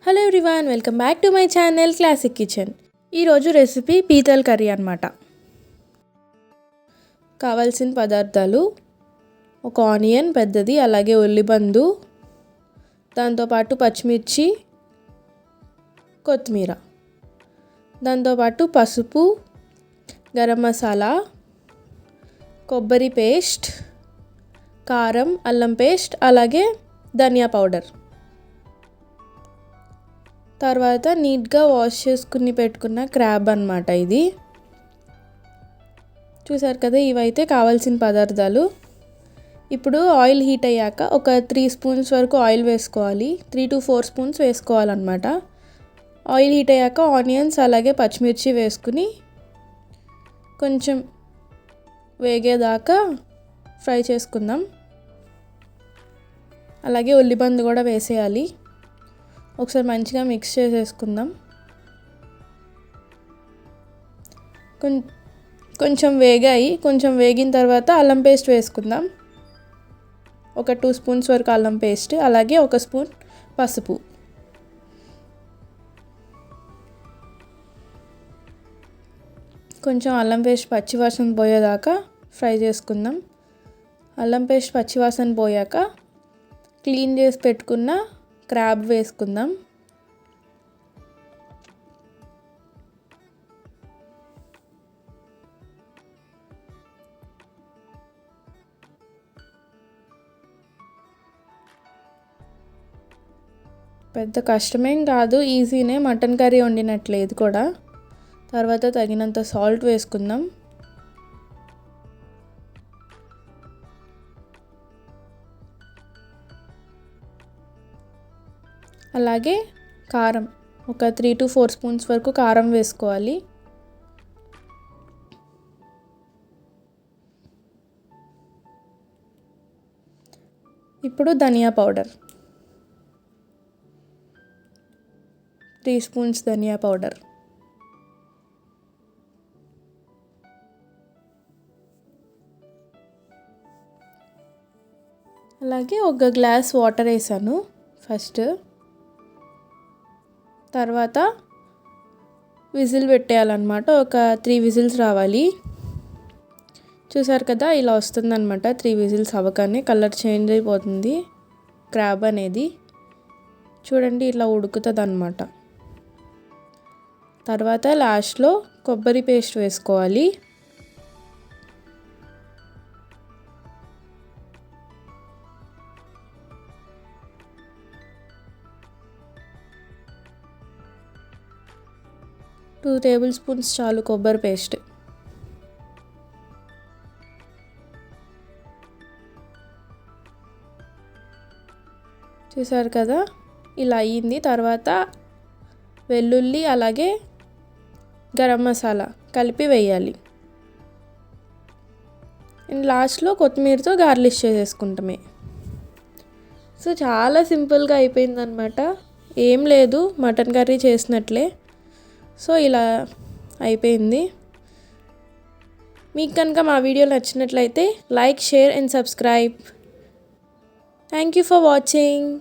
Hello everyone, welcome back to my channel classic kitchen. ఈరోజు recipe పీతల్ curry అన్నమాట. కావాల్సిన పదార్థాలు: ఒక ఆనియన్ పెద్దది, అలాగే ఉల్లిబందు, దాంతోపాటు పచ్చిమిర్చి, కొత్తిమీర, దాంతోపాటు పసుపు, గరం మసాలా, కొబ్బరి పేస్ట్, కారం, అల్లం పేస్ట్, అలాగే ధనియా పౌడర్. తర్వాత నీట్గా వాష్ చేసుకుని పెట్టుకున్న క్రాబ్ అన్నమాట. ఇది చూసారు కదా, ఇవైతే కావాల్సిన పదార్థాలు. ఇప్పుడు ఆయిల్ హీట్ అయ్యాక ఒక 3 స్పూన్స్ వరకు ఆయిల్ వేసుకోవాలి. 3 to 4 స్పూన్స్ వేసుకోవాలన్నమాట. ఆయిల్ హీట్ అయ్యాక ఆనియన్స్ అలాగే పచ్చిమిర్చి వేసుకుని కొంచెం వేగేదాకా ఫ్రై చేసుకుందాం. అలాగే ఉల్లిబందు కూడా వేసేయాలి. ఒకసారి మంచిగా మిక్స్ చేసేసుకుందాం. కొంచెం వేగిన తర్వాత అల్లం పేస్ట్ వేసుకుందాం. ఒక 2 స్పూన్స్ వరకు అల్లం పేస్ట్, అలాగే 1 స్పూన్ పసుపు. కొంచెం అల్లం పేస్ట్ పచ్చివాసన పోయేదాకా ఫ్రై చేసుకుందాం. అల్లం పేస్ట్ పచ్చివాసన పోయాక క్లీన్ చేసి పెట్టుకున్న క్రాబ్ వేసుకుందాం. పెద్ద కష్టమేం కాదు, ఈజీనే. మటన్ కర్రీ వండినట్లేదు కూడా. తర్వాత తగినంత సాల్ట్ వేసుకుందాం. అలాగే కారం, ఒక 3 to 4 స్పూన్స్ వరకు కారం వేసుకోవాలి. ఇప్పుడు ధనియా పౌడర్, 3 స్పూన్స్ ధనియా పౌడర్. అలాగే 1 గ్లాస్ వాటర్ వేసాను ఫస్ట్. తర్వాత విజిల్ పెట్టేయాలన్నమాట. ఒక 3 విజిల్స్ రావాలి. చూసారు కదా, ఇలా వస్తుందన్నమాట. 3 విజిల్స్ అవ్వగానే కలర్ చేంజ్ అయిపోతుంది క్రాబ్ అనేది. చూడండి, ఇలా ఉడుకుతుంది అన్నమాట. తర్వాత లాస్ట్లో కొబ్బరి పేస్ట్ వేసుకోవాలి. టూ టేబుల్ స్పూన్స్ చాలు కొబ్బరి పేస్ట్. చూసారు కదా, ఇలా అయ్యింది. తర్వాత వెల్లుల్లి అలాగే గరం మసాలా కలిపి వేయాలి. అండ్ లాస్ట్లో కొత్తిమీరతో గార్లిష్ చేసేసుకుంటామే. సో చాలా సింపుల్గా అయిపోయిందనమాట. ఏం లేదు, మటన్ కర్రీ చేసినట్లే. సో ఇలా అయిపోయింది. మీకు కనుక మా వీడియో నచ్చినట్లయితే like, share and subscribe. Thank you for watching.